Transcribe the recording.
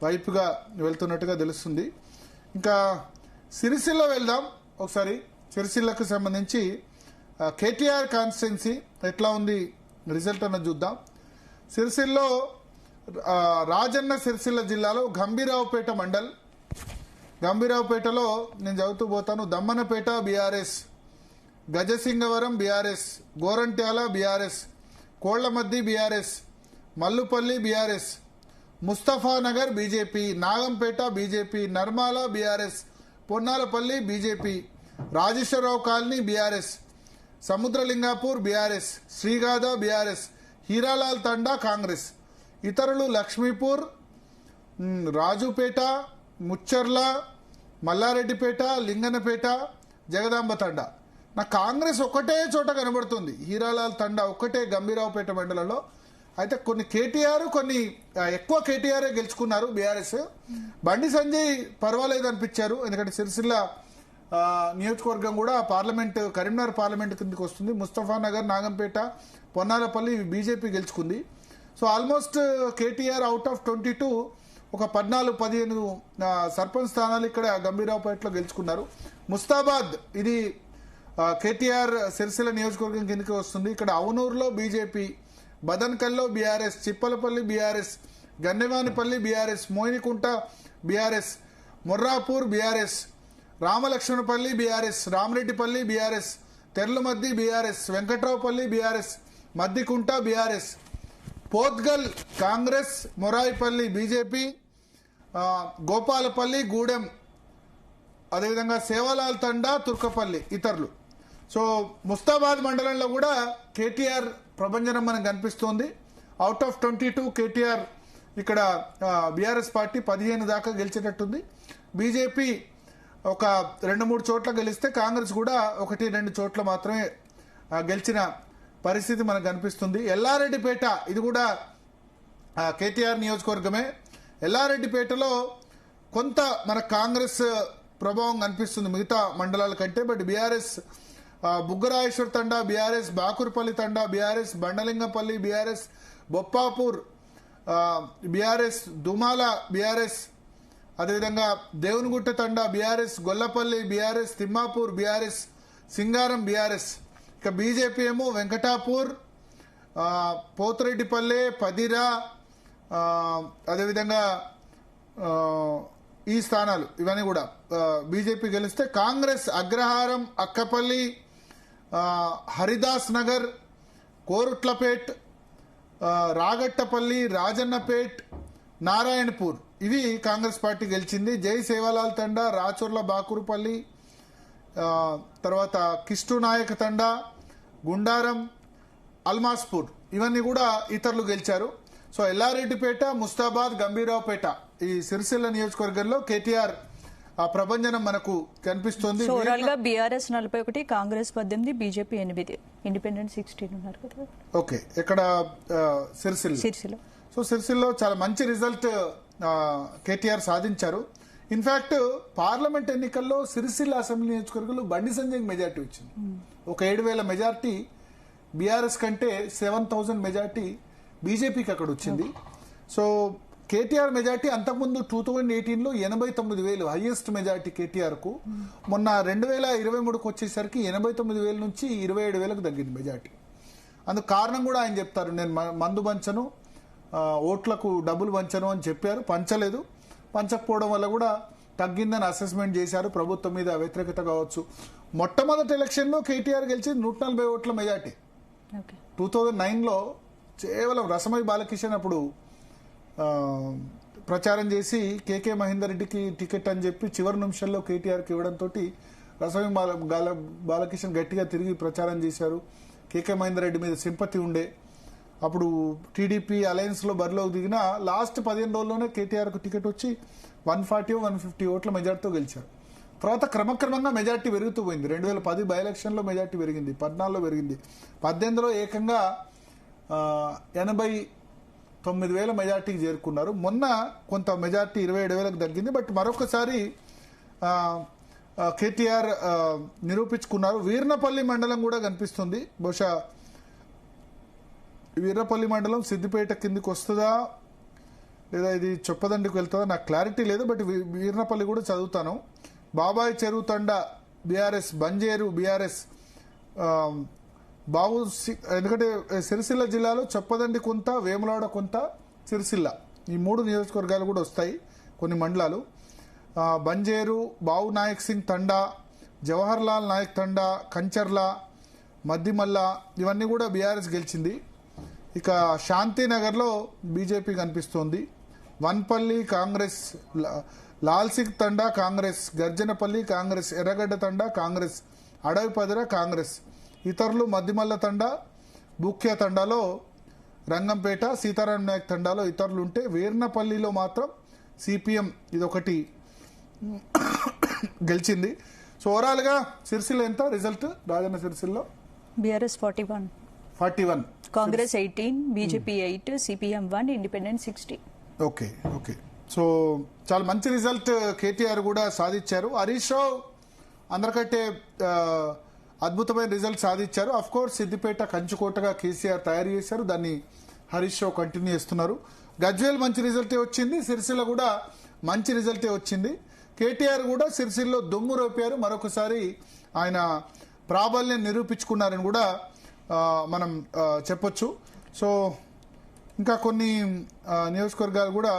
వైపుగా వెళ్తున్నట్టుగా తెలుస్తుంది. ఇంకా సిరిసిల్ల వెళ్దాం ఒకసారి. సిరిసిల్లకు సంబంధించి కేటీఆర్ కాన్స్టిట్యున్సీ ఎట్లా ఉంది రిజల్ట్ అన్నది చూద్దాం. సిరిసిల్లో రాజన్న సిరిసిల్ల జిల్లాలో గంభీరావుపేట మండల్, గంభీరావుపేటలో నేను చదువుతూ పోతాను. Dammanapeta BRS, Gajasingavaram BRS, Gorantyala BRS, Kollamaddi BRS, Mallupalli BRS, Mustafanagar BJP, Nagampeta BJP, Narmala BRS, Ponnalapalli BJP, Rajeshwararao colony BRS, Samudralingapur BRS, Srigatha BRS, Heeralal Thanda Congress. ఇతరులు లక్ష్మీపూర్, రాజుపేట, ముచ్చర్ల, మల్లారెడ్డిపేట, లింగనపేట, జగదాంబ తండా. నా కాంగ్రెస్ ఒక్కటే చోట కనబడుతుంది, హీరాలాల్ తండా ఒక్కటే గంభీరావుపేట మండలంలో. అయితే కొన్ని కేటీఆర్, కొన్ని ఎక్కువ కేటీఆర్ గెలుచుకున్నారు బీఆర్ఎస్. బండి సంజయ్ పర్వాలేదు అనిపించారు, ఎందుకంటే సిరిసిల్ల నియోజకవర్గం కూడా పార్లమెంట్, కరీంనగర్ పార్లమెంట్ కిందకి వస్తుంది. ముస్తఫానగర్, నాగంపేట, పొన్నాలపల్లి బీజేపీ గెలుచుకుంది. So almost KTR out of 22 ఒక 14-15 సర్పంచ్ స్థానాలు ఇక్కడ గంభీరావుపేటలో గెలుచుకున్నారు. ముస్తాబాద్ ఇది కేటీఆర్ సిరిసిల్ల నియోజకవర్గం కిందకి వస్తుంది. ఇక్కడ అవునూరులో బీజేపీ, బదన్కల్లో BRS, Chippalapalli BRS, Gannevanipalli BRS, Moyinikunta BRS, Morrapur BRS, Ramalakshmanapalli BRS, Ramareddipalli BRS, Terlamaddi BRS, Venkatraopalli BRS, Maddikunta BRS, Pothgal Congress, Moraipalli BJP, Gopalapalli Gudem, అదేవిధంగా సేవలాల్ తండా, తుర్కపల్లి ఇతరులు. సో ముస్తాబాద్ మండలంలో కూడా కేటీఆర్ ప్రభంజనం మనకు కనిపిస్తోంది. అవుట్ ఆఫ్ 22 కేటీఆర్ ఇక్కడ బీఆర్ఎస్ పార్టీ 15 దాకా గెలిచేటట్టుంది. బీజేపీ ఒక 2-3 చోట్ల గెలిస్తే కాంగ్రెస్ కూడా 1-2 చోట్ల మాత్రమే గెలిచిన పరిస్థితి మనకు కనిపిస్తుంది. ఎల్లారెడ్డిపేట ఇది కూడా కేటీఆర్ నియోజకవర్గమే. ఎల్లారెడ్డిపేటలో కొంత మన కాంగ్రెస్ ప్రభావం కనిపిస్తుంది మిగతా మండలాల కంటే. But BRS Buggarajeshwar Thanda BRS, Bakurpalli Thanda BRS, Bandalingapalli BRS, Boppapur BRS, Dumala BRS, అదేవిధంగా Devunigutta Thanda BRS, Gollapalli BRS, Timmapur BRS, Singaram BRS. ఇక బీజేపీ ఏమో వెంకటాపూర్, పోతిరెడ్డిపల్లె, పదిరా, అదేవిధంగా ఈ స్థానాలు ఇవన్నీ కూడా బీజేపీ గెలిస్తే, కాంగ్రెస్ అగ్రహారం, అక్కపల్లి, హరిదాస్ నగర్, కోరుట్లపేట్, రాగట్టపల్లి, రాజన్నపేట్, నారాయణపూర్ ఇవి కాంగ్రెస్ పార్టీ గెలిచింది. జై సేవాలాల్ తండా, రాచూర్ల బాకురుపల్లి, తర్వాత కిష్టు నాయక తండా, గుండారం, అల్మాస్పూర్ ఇవన్నీ కూడా ఇతరులు గెలిచారు. సో ఎల్లారెడ్డిపేట, ముస్తాబాద్, గంభీరావుపేట ఈ సిరిసిల్ల నియోజకవర్గంలో కేటీఆర్ ప్రభంజనం మనకు కనిపిస్తోంది. బీఆర్ఎస్ 41, కాంగ్రెస్ 18, బీజేపీ 8, ఇండిపెండెంట్ 16 ఉన్నారు కదా. ఓకే, ఇక్కడ సిరిసిల్ల. సో సిరిసిల్లో చాలా మంచి రిజల్ట్ కేటీఆర్ సాధించారు. ఇన్ఫాక్ట్ పార్లమెంట్ ఎన్నికల్లో సిరిసిల్ల అసెంబ్లీ నియోజకవర్గంలో బండి సంజయ్ మెజార్టీ వచ్చింది. ఒక 7,000 మెజార్టీ బీఆర్ఎస్ కంటే 7,000 మెజార్టీ బీజేపీకి అక్కడ వచ్చింది. సో కేటీఆర్ మెజార్టీ అంతకుముందు 2018లో 89,000 హైయెస్ట్ మెజార్టీ కేటీఆర్ కు. మొన్న 2023కు వచ్చేసరికి 89,000 నుంచి 27,000కు తగ్గింది మెజార్టీ. అందుకు కారణం కూడా ఆయన చెప్తారు, నేను మందు పంచను, ఓట్లకు డబ్బులు పంచను అని చెప్పారు. పంచలేదు, పంచకపోవడం వల్ల కూడా తగ్గిందని అసెస్మెంట్ చేశారు. ప్రభుత్వం మీద వ్యతిరేకత కావచ్చు. మొట్టమొదటి ఎలక్షన్లో కేటీఆర్ గెలిచి 140 ఓట్ల మెజార్టీ. 2009లో కేవలం రసమై బాలకిషన్ అప్పుడు ప్రచారం చేసి కేకే మహేందర్ రెడ్డికి టికెట్ అని చెప్పి చివరి నిమిషంలో కేటీఆర్కి ఇవ్వడంతో రసమై బాలకిషన్ గట్టిగా తిరిగి ప్రచారం చేశారు. కేకే మహేందర్ రెడ్డి మీద సింపతి ఉండే. అప్పుడు టీడీపీ అలయన్స్లో బరిలోకి దిగిన లాస్ట్ 15 రోజుల్లోనే కేటీఆర్కు టికెట్ వచ్చి 140-150 ఓట్ల మెజార్టీతో గెలిచారు. తర్వాత క్రమక్రమంగా మెజార్టీ పెరుగుతూ పోయింది. 2010 బై ఎలక్షన్లో మెజార్టీ పెరిగింది, 14లో పెరిగింది, 18లో ఏకంగా 89,000 మెజార్టీకి చేరుకున్నారు. మొన్న కొంత మెజార్టీ 27,000కు తగ్గింది. బట్ మరొకసారి కేటీఆర్ నిరూపించుకున్నారు. వీర్నపల్లి మండలం కూడా కనిపిస్తుంది. బహుశా వీర్నపల్లి మండలం సిద్దిపేట కిందికి వస్తుందా లేదా ఇది చొప్పదండికి వెళ్తుందా నాకు క్లారిటీ లేదు, బట్ వీర్నపల్లి కూడా చదువుతాను. బాబాయ్ చెరువు తండా బీఆర్ఎస్, బంజేరు బీఆర్ఎస్, ఎందుకంటే సిరిసిల్ల జిల్లాలో చొప్పదండి కొంత, వేములవాడ కొంత, సిరిసిల్ల ఈ 3 నియోజకవర్గాలు కూడా వస్తాయి, కొన్ని మండలాలు. బంజేరు, బావు నాయక్ సింగ్ తండా, జవహర్ లాల్ నాయక్ తండా, కంచర్ల, మద్దిమల్ల ఇవన్నీ కూడా బీఆర్ఎస్ గెలిచింది. ఇక శాంతినగర్లో బీజేపీ కనిపిస్తోంది. వన్పల్లి కాంగ్రెస్, లాల్ సింగ్ తండా కాంగ్రెస్, గర్జనపల్లి కాంగ్రెస్, ఎర్రగడ్డ తండా కాంగ్రెస్, అడవిపదిర కాంగ్రెస్. ఇతరులు మద్దిమల్ల తండా, బుక్య తండాలో, రంగంపేట, సీతారాం నాయక్ తండాలో ఇతరులు ఉంటే, వీర్నపల్లిలో మాత్రం సిపిఎం ఇదొకటి గెలిచింది. సో ఓవరాల్గా సిరిసిల్ల ఎంత రిజల్ట్? రాజన్న సిరిసిల్లో BRS 41, Congress 18, BJP 8, CPM 1, independent 60. Okay okay. So చాలా మంచి రిజల్ట్ కేటీఆర్ కూడా సాధించారు. హరీష్ రావు అందరికంటే అద్భుతమైన రిజల్ట్ సాధించారు. అఫ్ కోర్స్ సిద్దిపేట కంచుకోటగా కేసీఆర్ తయారు చేశారు, దాన్ని హరీష్ రావు కంటిన్యూ చేస్తున్నారు. గజ్వేల్ మంచి రిజల్టే వచ్చింది, సిరిసిల్ల కూడా మంచి రిజల్టే వచ్చింది. కేటీఆర్ కూడా సిరిసిల్లో దొమ్ము రేపారు, మరొకసారి ఆయన ప్రాబల్యం నిరూపించుకున్నారని కూడా మనం చెప్పొచ్చు. సో ఇంకా కొన్ని నియోజకవర్గాలు కూడా